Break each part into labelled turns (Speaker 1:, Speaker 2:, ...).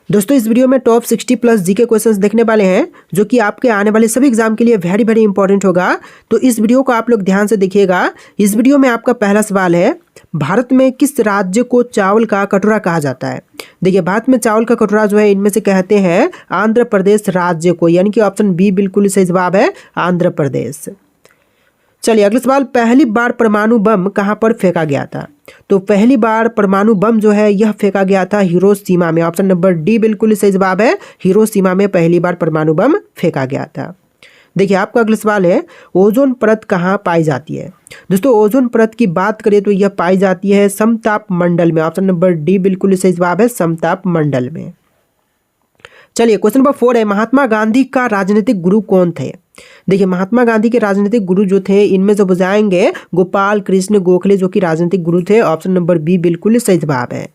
Speaker 1: दोस्तों इस वीडियो में टॉप 60 प्लस जीके क्वेश्चंस देखने वाले हैं जो कि आपके आने वाले सभी एग्जाम के लिए वेरी वेरी इंपॉर्टेंट होगा। तो इस वीडियो को आप लोग ध्यान से देखिएगा। इस वीडियो में आपका पहला सवाल है, भारत में किस राज्य को चावल का कटोरा कहा जाता है। देखिए, भारत में चावल का कटोरा जो है इनमें से कहते हैं आंध्र प्रदेश राज्य को, यानी कि ऑप्शन बी बिल्कुल सही जवाब है, आंध्र प्रदेश। चलिए अगला सवाल, पहली बार परमाणु बम कहां पर फेंका गया था। तो पहली बार परमाणु बम जो है यह फेंका गया था हिरोशिमा में। ऑप्शन नंबर डी बिल्कुल सही जवाब है, हिरोशिमा में पहली बार परमाणु बम फेंका गया था। देखिए आपका अगला सवाल है, ओजोन परत कहाँ पाई जाती है। दोस्तों ओजोन परत की बात करें तो यह पाई जाती है समताप मंडल में। ऑप्शन नंबर डी बिल्कुल सही जवाब है, समताप मंडल में। चलिए क्वेश्चन नंबर 4 है, महात्मा गांधी का राजनीतिक गुरु कौन थे। देखिए महात्मा गांधी के राजनीतिक गुरु जो थे इनमें से बुझाएंगे गोपाल कृष्ण गोखले जो कि राजनीतिक गुरु थे। ऑप्शन नंबर बी बिल्कुल सही जवाब है।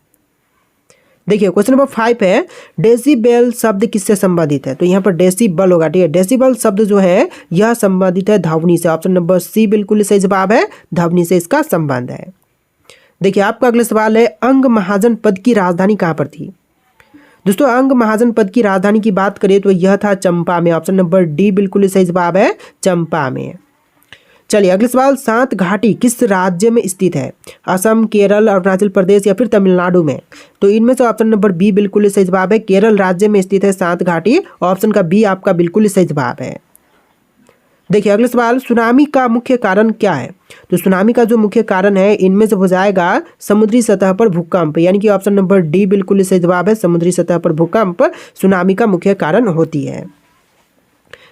Speaker 1: देखिए क्वेश्चन नंबर 5 है, डेसिबल शब्द किससे संबंधित है। तो यहाँ पर डेसिबल होगा, ठीक है। डेसिबल शब्द जो है यह संबंधित है ध्वनि से। ऑप्शन नंबर सी बिल्कुल सही जवाब है, ध्वनि से इसका संबंध है। देखिए आपका अगला सवाल है, अंग महाजन पद की राजधानी कहाँ पर थी। दोस्तों अंग महाजन पद की राजधानी की बात करें तो यह था चंपा में। ऑप्शन नंबर डी बिल्कुल सही जवाब है, चंपा में। चलिए अगला सवाल, सात घाटी किस राज्य में स्थित है। असम, केरल, अरुणाचल प्रदेश या फिर तमिलनाडु में। तो इनमें से ऑप्शन नंबर बी बिल्कुल सही जवाब है, केरल राज्य में स्थित है सात घाटी। ऑप्शन का बी आपका बिल्कुल सही जवाब है। देखिए अगला सवाल, सुनामी का मुख्य कारण क्या है। तो सुनामी का जो मुख्य कारण है इनमें से हो जाएगा समुद्री सतह पर भूकंप, यानी कि ऑप्शन नंबर डी बिल्कुल सही जवाब है, समुद्री सतह पर भूकंप सुनामी का मुख्य कारण होती है।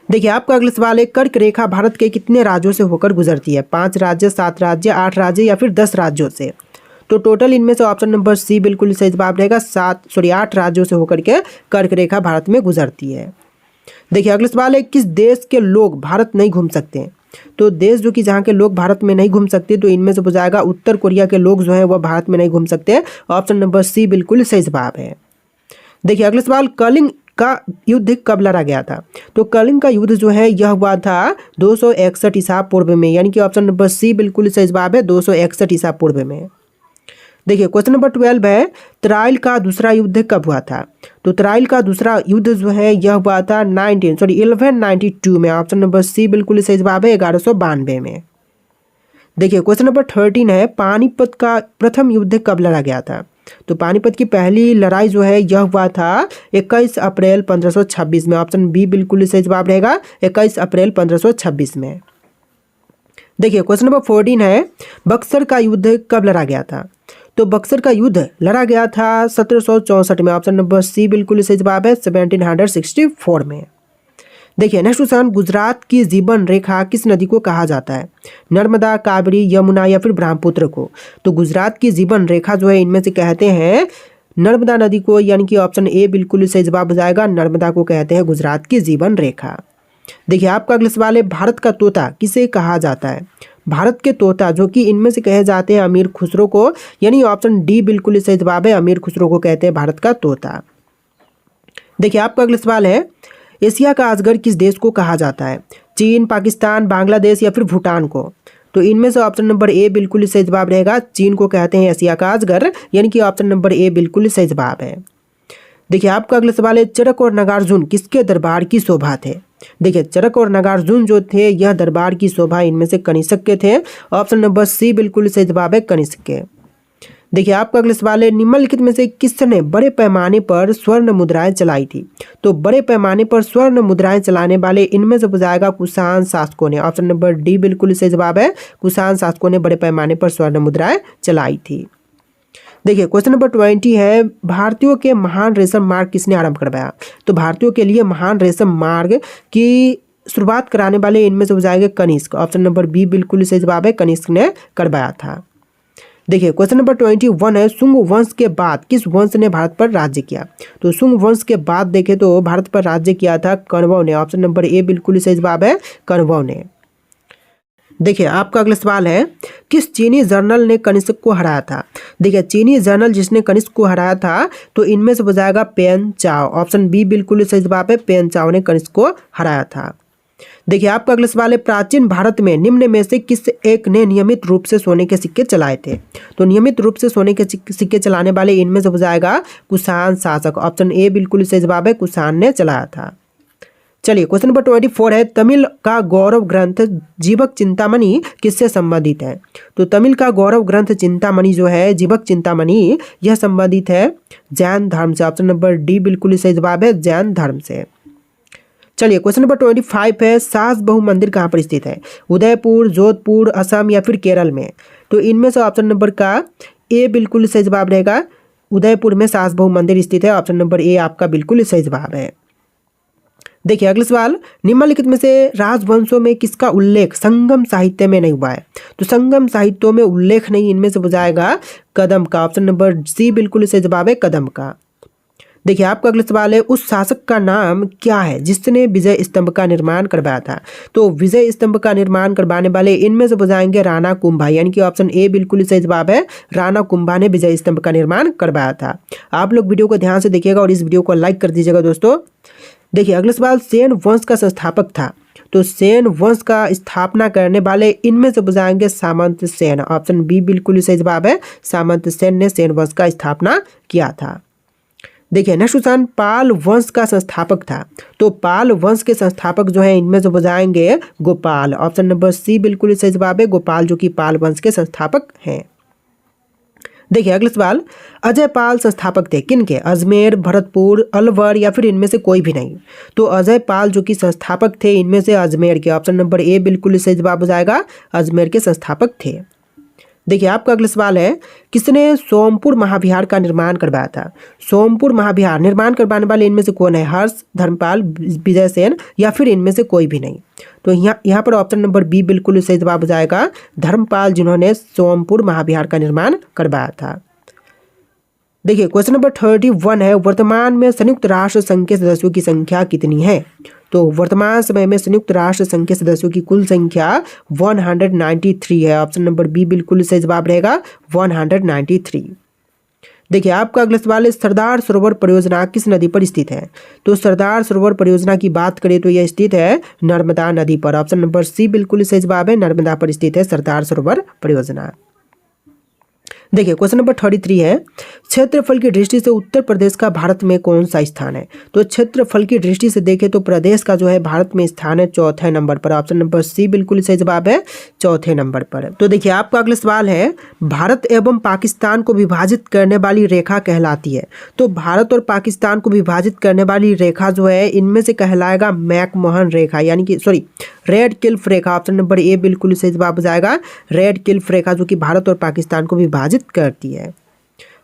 Speaker 1: देखिए आपका अगला सवाल है, कर्क रेखा भारत के कितने राज्यों से होकर गुजरती है। 5 राज्य, 7 राज्य, 8 राज्य या फिर 10 राज्यों से। तो टोटल इनमें से ऑप्शन नंबर सी बिल्कुल सही जवाब रहेगा, 8 राज्यों से होकर के कर्क रेखा भारत में गुजरती है। देखिए अगला सवाल है, किस देश के लोग भारत नहीं घूम सकते। तो देश जो कि जहाँ के लोग भारत में नहीं घूम सकते तो इनमें से हो जाएगा उत्तर कोरिया के लोग जो है वह भारत में नहीं घूम सकते। ऑप्शन नंबर सी बिल्कुल सही जवाब है। देखिए अगला सवाल, कलिंग का युद्ध कब लड़ा गया था। तो कलिंग का युद्ध जो है यह हुआ था 261 ईसा पूर्व में, यानी कि ऑप्शन नंबर सी बिल्कुल सही जवाब है, 261 ईसा पूर्व में। देखिए क्वेश्चन नंबर 12 है, तराइल का दूसरा युद्ध कब हुआ था। तो तराइल का दूसरा युद्ध जो है यह हुआ था 1192 में। ऑप्शन नंबर सी बिल्कुल सही जवाब है, 1192 में। देखिए क्वेश्चन नंबर 13 है, पानीपत का प्रथम युद्ध कब लड़ा गया था। तो पानीपत की पहली लड़ाई जो है यह हुआ था 21 अप्रैल 1526 में। ऑप्शन बी बिल्कुल सही जवाब रहेगा, 21 अप्रैल 1526 में। देखिए क्वेश्चन नंबर 14 है, बक्सर का युद्ध कब लड़ा गया था। तो बक्सर का युद्ध लड़ा गया था 1764 में। ऑप्शन नंबर सी बिल्कुल सही जवाब है, 1764 में। देखिए नेक्स्ट क्वेश्चन, गुजरात की जीवन रेखा किस नदी को कहा जाता है। नर्मदा, कावेरी, यमुना या फिर ब्रह्मपुत्र को। तो गुजरात की जीवन रेखा जो है इनमें से कहते हैं नर्मदा नदी को, यानी कि ऑप्शन ए बिल्कुल सही जवाब हो जाएगा, नर्मदा को कहते हैं गुजरात की जीवन रेखा। देखिए आपका अगला सवाल है, भारत का तोता किसे कहा जाता है। भारत के तोता जो कि इनमें से कहे जाते हैं अमीर खुसरो को, यानी ऑप्शन डी बिल्कुल सही जवाब है, अमीर खुसरो को कहते हैं भारत का तोता। देखिए आपका अगला सवाल है, एशिया का अजगर किस देश को कहा जाता है। चीन, पाकिस्तान, बांग्लादेश या फिर भूटान को। तो इनमें से ऑप्शन नंबर ए बिल्कुल सही जवाब रहेगा, चीन को कहते हैं एशिया का अजगर, यानी कि ऑप्शन नंबर ए बिल्कुल सही जवाब है। देखिए आपका अगला सवाल है, चरक और नागार्जुन किसके दरबार की शोभा थे। देखिए चरक और नागार्जुन जो थे यह दरबार की शोभा इनमें से कनिष्क के थे। ऑप्शन नंबर सी बिल्कुल सही जवाब है, कनिष्क के। देखिए आपका अगला सवाल है, निम्नलिखित में से किसने बड़े पैमाने पर स्वर्ण मुद्राएं चलाई थी। तो बड़े पैमाने पर स्वर्ण मुद्राएं चलाने वाले इनमें से हो जाएगा कुषाण शासकों ने। ऑप्शन नंबर डी बिल्कुल सही जवाब है, कुषाण शासकों ने बड़े पैमाने पर स्वर्ण मुद्राएं चलाई थी। देखिए क्वेश्चन नंबर 20 है, भारतीयों के महान रेशम मार्ग किसने आरंभ करवाया। तो भारतीयों के लिए महान रेशम मार्ग की शुरुआत कराने वाले इनमें से हो जाएगा कनिष्क। ऑप्शन नंबर बी बिल्कुल सही जवाब है, कनिष्क ने करवाया था। देखिए क्वेश्चन नंबर 21 है, शुंग वंश के बाद किस वंश ने भारत पर राज्य किया। तो शुंग वंश के बाद देखें तो भारत पर राज्य किया था कण्वों ने। ऑप्शन नंबर ए बिल्कुल सही जवाब है, कण्वों ने। देखिए आपका अगला सवाल है, किस चीनी जर्नल ने कनिष्क को हराया था। देखिए चीनी जर्नल जिसने कनिष्क को हराया था तो इनमें से हो जाएगा पेन चाओ। ऑप्शन बी बिल्कुल सही जवाब है, पेन चाओ ने कनिष्क को हराया था। देखिए आपका अगला सवाल है, प्राचीन भारत में निम्न में से किस एक ने नियमित रूप से सोने के सिक्के चलाए थे? तो नियमित रूप से सोने के सिक्के चलाने वाले इनमें से हो जाएगा कुषाण शासक। ऑप्शन ए बिल्कुल सही जवाब है, कुषाण ने चलाया था। चलिए क्वेश्चन नंबर 24 है, तमिल का गौरव ग्रंथ जीवक चिंतामणि किससे संबंधित है? तो तमिल का गौरव ग्रंथ चिंतामणि जो है, जीवक चिंतामणि, यह संबंधित है जैन धर्म से। ऑप्शन नंबर डी बिल्कुल सही जवाब है, जैन धर्म से। चलिए क्वेश्चन नंबर 25 है, सास बहु मंदिर कहाँ पर स्थित है? उदयपुर, जोधपुर, असम या फिर केरल में? तो इनमें से ऑप्शन नंबर का ए बिल्कुल सही जवाब रहेगा, उदयपुर में सास बहु मंदिर स्थित है। ऑप्शन नंबर ए आपका बिल्कुल सही जवाब है। देखिए अगला सवाल, निम्नलिखित में से राजवंशों में किसका उल्लेख संगम साहित्य में नहीं हुआ है? तो संगम साहित्यों में उल्लेख नहीं, इनमें से हो जाएगा कदम का। ऑप्शन नंबर सी बिल्कुल सही जवाब है, कदम का। देखिए आपका अगला सवाल है, उस शासक का नाम क्या है जिसने विजय स्तंभ का निर्माण करवाया था? तो विजय स्तंभ का निर्माण करवाने वाले इनमें से हो जाएंगे राणा कुंभा, यानी कि ऑप्शन ए बिल्कुल सही जवाब है, राणा कुंभा ने विजय स्तंभ का निर्माण करवाया था। आप लोग वीडियो को ध्यान से देखिएगा और इस वीडियो को लाइक कर दीजिएगा दोस्तों। देखिए अगला सवाल, सेन वंश का संस्थापक था? तो सेन वंश का स्थापना करने वाले इनमें से बुझाएंगे सामंत सेन। ऑप्शन बी बिल्कुल सही जवाब है, सामंत सेन ने सेन वंश का स्थापना किया था। देखिए नेक्स्ट क्वेश्चन, पाल वंश का संस्थापक था? तो पाल वंश के संस्थापक जो है इनमें से बुझाएंगे गोपाल। ऑप्शन नंबर सी बिल्कुल सही जवाब है, गोपाल जो कि पाल वंश के संस्थापक हैं। देखिए अगला सवाल, अजय पाल संस्थापक थे किनके? अजमेर, भरतपुर, अलवर या फिर इनमें से कोई भी नहीं? तो अजय पाल जो कि संस्थापक थे इनमें से अजमेर के। ऑप्शन नंबर ए बिल्कुल सही जवाब हो जाएगा, अजमेर के संस्थापक थे। देखिए आपका अगला सवाल है, किसने सोमपुर महाविहार का निर्माण करवाया था? सोमपुर महाविहार निर्माण करवाने वाले इनमें से कौन है? हर्ष, धर्मपाल, विजय सेन या फिर इनमें से कोई भी नहीं? तो यहाँ पर ऑप्शन नंबर बी बिल्कुल सही जवाब हो जाएगा, धर्मपाल जिन्होंने सोमपुर महाविहार का निर्माण करवाया था। देखिए क्वेश्चन नंबर 31 है, वर्तमान में संयुक्त राष्ट्र संघ के सदस्यों की संख्या कितनी है? तो वर्तमान समय में संयुक्त राष्ट्र संघ के सदस्यों की कुल संख्या 193 है। ऑप्शन नंबर बी बिल्कुल सही जवाब रहेगा, 193। देखिए आपका अगला सवाल है, सरदार सरोवर परियोजना किस नदी पर स्थित है? तो सरदार सरोवर परियोजना की बात करें तो यह स्थित है नर्मदा नदी पर। ऑप्शन नंबर सी बिल्कुल सही जवाब है, नर्मदा पर स्थित है सरदार सरोवर परियोजना। देखिए क्वेश्चन नंबर 33 है, क्षेत्रफल की दृष्टि से उत्तर प्रदेश का भारत में कौन सा स्थान है? तो क्षेत्रफल की दृष्टि से देखें तो प्रदेश का जो है भारत में स्थान है चौथे नंबर पर। ऑप्शन नंबर सी बिल्कुल सही जवाब है, चौथे नंबर पर। तो देखिए आपका अगला सवाल है, भारत एवं पाकिस्तान को विभाजित करने वाली रेखा कहलाती है? तो भारत और पाकिस्तान को विभाजित करने वाली रेखा जो है इनमें से कहलाएगा मैकमोहन रेखा, यानी कि red Cliff Rekha. Option number A बिल्कुल सही जवाब हो जाएगा, रेड क्लिफ रेखा जो कि भारत और पाकिस्तान को विभाजित करती है।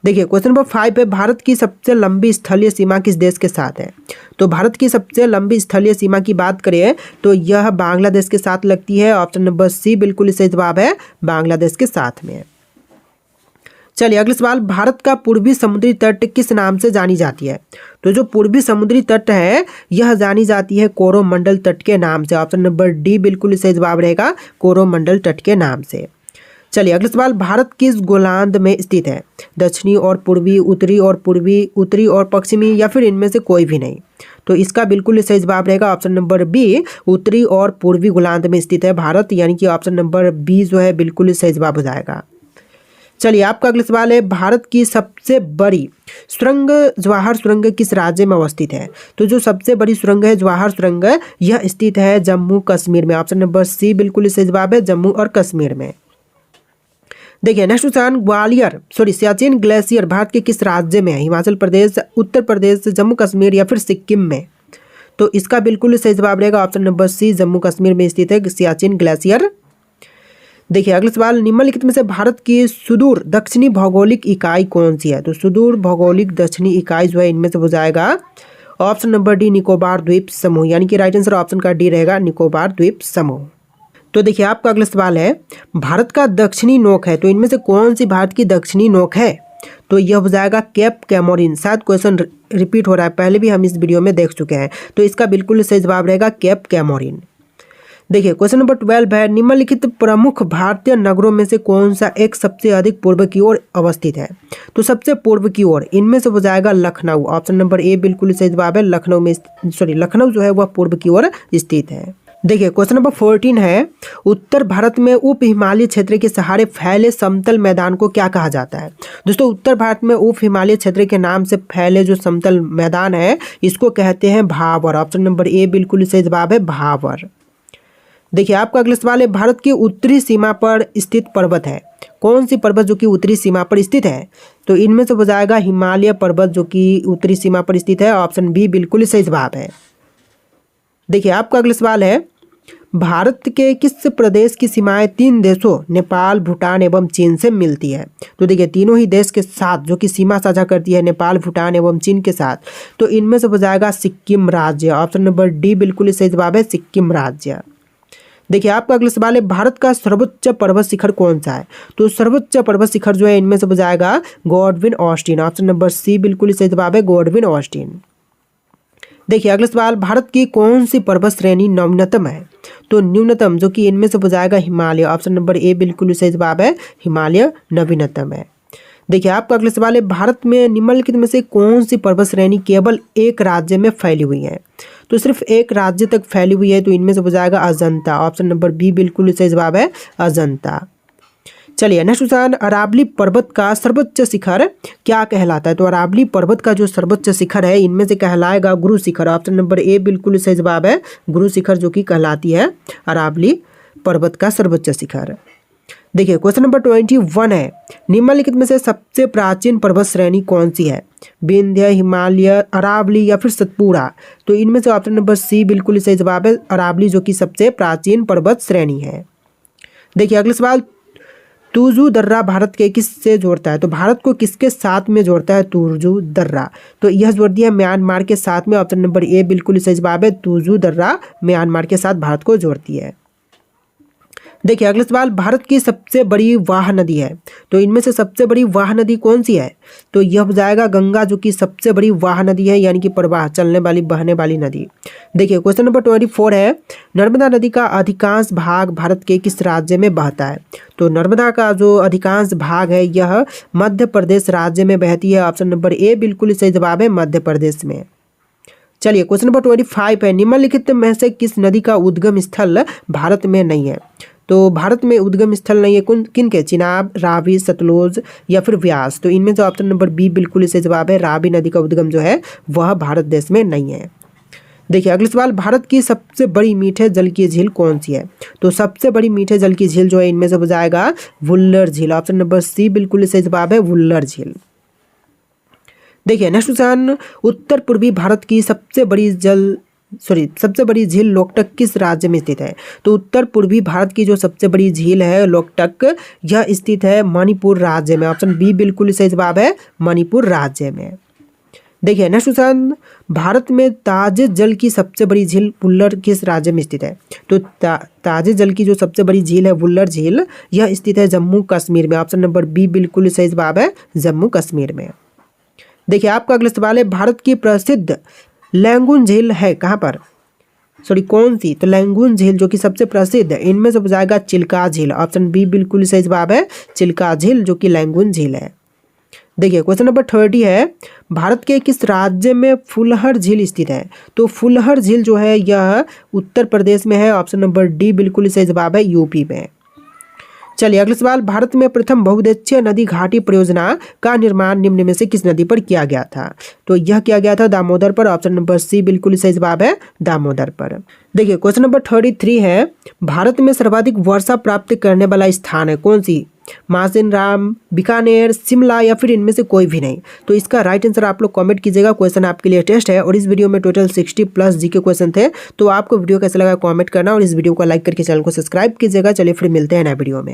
Speaker 1: देखिए क्वेश्चन नंबर 5 है, भारत की सबसे लंबी स्थलीय सीमा किस देश के साथ है? तो भारत की सबसे लंबी स्थलीय सीमा की बात करें तो यह बांग्लादेश के साथ लगती है। ऑप्शन नंबर सी बिल्कुल सही जवाब है, बांग्लादेश के साथ में। चलिए अगला सवाल, भारत का पूर्वी समुद्री तट किस नाम से जानी जाती है? तो जो पूर्वी समुद्री तट है यह जानी जाती है कोरोमंडल तट के नाम से। ऑप्शन नंबर डी बिल्कुल सही जवाब रहेगा, कोरोमंडल तट के नाम से। चलिए अगला सवाल, भारत किस गोलार्ध में स्थित है? दक्षिणी और पूर्वी, उत्तरी और पूर्वी, उत्तरी और पश्चिमी या फिर इनमें से कोई भी नहीं? तो इसका बिल्कुल सही जवाब रहेगा ऑप्शन नंबर बी, उत्तरी और पूर्वी गोलार्ध में स्थित है भारत, यानी कि ऑप्शन नंबर बी जो है बिल्कुल सही जवाब हो जाएगा। चलिए आपका अगला सवाल है, भारत की सबसे बड़ी सुरंग जवाहर सुरंग किस राज्य में अवस्थित है? तो जो सबसे बड़ी सुरंग है जवाहर सुरंग यह स्थित है जम्मू कश्मीर में। ऑप्शन नंबर सी बिल्कुल सही जवाब है, जम्मू और कश्मीर में। देखिए next question, Siachen glacier Bharat के किस राज्य में है? हिमाचल प्रदेश, उत्तर प्रदेश, जम्मू कश्मीर या फिर सिक्किम में? तो इसका बिल्कुल सही जवाब रहेगा option number C, Jammu Kashmir में स्थित है सियाचिन ग्लेशियर। देखिए अगला सवाल, निम्नलिखित में से भारत की सुदूर दक्षिणी भौगोलिक इकाई कौन सी है? तो सुदूर भौगोलिक दक्षिणी इकाई जो है इनमें से हो जाएगा ऑप्शन नंबर डी, निकोबार द्वीप समूह, यानी कि राइट आंसर ऑप्शन का डी रहेगा, निकोबार द्वीप समूह। तो देखिए आपका अगला सवाल है, भारत का दक्षिणी नोक है, तो इनमें से कौन सी भारत की दक्षिणी नोक है? तो यह हो जाएगा केप कैमोरिन। शायद क्वेश्चन रिपीट हो रहा है, पहले भी हम इस वीडियो में देख चुके हैं, तो इसका बिल्कुल सही जवाब रहेगा केप कैमोरिन। देखिए क्वेश्चन नंबर 12 है, निम्नलिखित प्रमुख भारतीय नगरों में से कौन सा एक सबसे अधिक पूर्व की ओर अवस्थित है? तो सबसे पूर्व की ओर इनमें से हो जाएगा लखनऊ। ऑप्शन नंबर ए बिल्कुल सही जवाब है, लखनऊ में लखनऊ जो है वह पूर्व की ओर स्थित है। देखिए क्वेश्चन नंबर 14 है, उत्तर भारत में उप हिमालय क्षेत्र के सहारे फैले समतल मैदान को क्या कहा जाता है। दोस्तों उत्तर भारत में उप हिमालय क्षेत्र के नाम से फैले जो समतल मैदान है इसको कहते हैं भावर। ऑप्शन नंबर ए बिल्कुल सही जवाब है, भावर। देखिए आपका अगला सवाल है, भारत की उत्तरी सीमा पर स्थित पर्वत है। कौन सी पर्वत जो कि उत्तरी सीमा पर स्थित है। तो इनमें से हो जाएगा हिमालय पर्वत जो कि उत्तरी सीमा पर स्थित है। ऑप्शन बी बिल्कुल सही जवाब है। देखिए आपका अगला सवाल है, भारत के किस प्रदेश की सीमाएं 3 देशों नेपाल, भूटान एवं चीन से मिलती है। तो देखिए तीनों ही देश के साथ जो कि सीमा साझा करती है नेपाल, भूटान एवं चीन के साथ, तो इनमें से हो जाएगा सिक्किम राज्य। ऑप्शन नंबर डी बिल्कुल सही जवाब है, सिक्किम राज्य। देखिए आपका अगला सवाल है, भारत का सर्वोच्च पर्वत शिखर कौन सा है। तो सर्वोच्च पर्वत शिखर जो है इनमें से हो जाएगा Godwin Austen. Option number C बिल्कुल सही जवाब है, गॉडविन ऑस्टिन। देखिए अगला सवाल, भारत की कौन सी पर्वत श्रेणी न्यूनतम है। तो न्यूनतम जो कि इनमें से हो जाएगा हिमालय। ऑप्शन नंबर ए बिल्कुल सही जवाब है, हिमालय नवीनतम है। देखिए आपका अगला सवाल है, भारत में निम्नलिखित में से कौन सी पर्वत श्रेणी केवल एक राज्य में फैली हुई है। तो सिर्फ एक राज्य तक फैली हुई है, तो इनमें से हो जाएगा अजंता। ऑप्शन नंबर बी बिल्कुल सही जवाब है, अजंता। चलिए नेक्स्ट क्वेश्चन, अरावली पर्वत का सर्वोच्च शिखर क्या कहलाता है। तो अरावली पर्वत का जो सर्वोच्च शिखर है इनमें से कहलाएगा Guru Shikhar. Option number A बिल्कुल सही जवाब है, गुरु शिखर जो कि कहलाती है अरावली पर्वत का सर्वोच्च शिखर। देखिए क्वेश्चन नंबर 21 है, निम्नलिखित में से सबसे प्राचीन पर्वत श्रेणी कौन सी है। विंध्य, हिमालय, अरावली या फिर सतपुड़ा। तो इनमें से ऑप्शन नंबर सी बिल्कुल सही जवाब है, अरावली जो कि सबसे प्राचीन पर्वत श्रेणी है। देखिए अगला सवाल, तुर्जु दर्रा भारत के किस से जोड़ता है। तो भारत को किसके साथ में जोड़ता है तुर्जु दर्रा। तो यह जोड़ दिया म्यांमार के साथ में। ऑप्शन नंबर ए बिल्कुल सही जवाब है, तुर्जु दर्रा म्यांमार के साथ भारत को जोड़ती है। देखिए अगला सवाल, भारत की सबसे बड़ी वाह नदी है। तो इनमें से सबसे बड़ी वाह नदी कौन सी है। तो यह हो जाएगा गंगा जो कि सबसे बड़ी वाह नदी है, यानी कि प्रवाह चलने वाली बहने वाली नदी। देखिए क्वेश्चन नंबर 24 है, नर्मदा नदी का अधिकांश भाग भारत के किस राज्य में बहता है। तो नर्मदा का जो अधिकांश भाग है यह मध्य प्रदेश राज्य में बहती है। ऑप्शन नंबर ए बिल्कुल सही जवाब है, मध्य प्रदेश में। चलिए क्वेश्चन नंबर 25 है, निम्नलिखित में से किस नदी का उद्गम स्थल भारत में नहीं है। तो भारत में उद्गम स्थल नहीं है किन के, चिनाब, रावी, सतलुज या फिर व्यास। तो इनमें से ऑप्शन नंबर बी बिल्कुल सही जवाब है, रावी नदी का उद्गम जो है वह भारत देश में नहीं है। देखिए अगला सवाल, भारत की सबसे बड़ी मीठे जल की झील कौन सी है। तो सबसे बड़ी मीठे जल की झील जो है इनमें से हो जाएगा वुल्लर झील। ऑप्शन नंबर सी बिल्कुल सही जवाब है, वुल्लर झील। देखिए नेक्स्ट क्वेश्चन, उत्तर पूर्वी भारत की सबसे बड़ी झील लोकटक किस राज्य में स्थित है। तो उत्तर पूर्वी भारत की जो सबसे बड़ी झील है लोकटक, यह स्थित है मणिपुर राज्य में। ऑप्शन बी बिल्कुल सही जवाब है, मणिपुर राज्य में। देखिए नेक्स्ट क्वेश्चन, भारत में ताजे जल की सबसे बड़ी झील वुल्लर किस राज्य में स्थित है। तो ताजे जल की जो सबसे बड़ी झील है वुल्लर झील, यह स्थित है जम्मू कश्मीर में। ऑप्शन नंबर बी बिल्कुल सही जवाब है, जम्मू कश्मीर में। देखिए आपका अगला सवाल है, भारत की प्रसिद्ध लैंगून झील है कहाँ पर, कौन सी। तो लैंगून झील जो कि सबसे प्रसिद्ध है इनमें से हो जाएगा चिल्का झील। ऑप्शन बी बिल्कुल सही जवाब है, चिल्का झील जो कि लैंगून झील है। देखिए क्वेश्चन नंबर 30 है, भारत के किस राज्य में फुलहर झील स्थित है। तो फुलहर झील जो है यह उत्तर प्रदेश में है। ऑप्शन नंबर डी बिल्कुल सही जवाब है, यूपी में। चलिए अगला सवाल, भारत में प्रथम बहुउद्देशीय नदी घाटी परियोजना का निर्माण निम्न में से किस नदी पर किया गया था। तो यह किया गया था दामोदर पर। ऑप्शन नंबर सी बिल्कुल सही जवाब है, दामोदर पर। देखिए क्वेश्चन नंबर 33 है, भारत में सर्वाधिक वर्षा प्राप्त करने वाला स्थान है कौन सी। मासिनराम, बीकानेर, शिमला या फिर इनमें से कोई भी नहीं। तो इसका राइट आंसर आप लोग कमेंट कीजिएगा। क्वेश्चन आपके लिए टेस्ट है और इस वीडियो में टोटल 60+ जीके क्वेश्चन थे। तो आपको वीडियो कैसा लगा कमेंट करना और इस वीडियो को लाइक करके चैनल को सब्सक्राइब कीजिएगा। चलिए फिर मिलते हैं नए वीडियो में।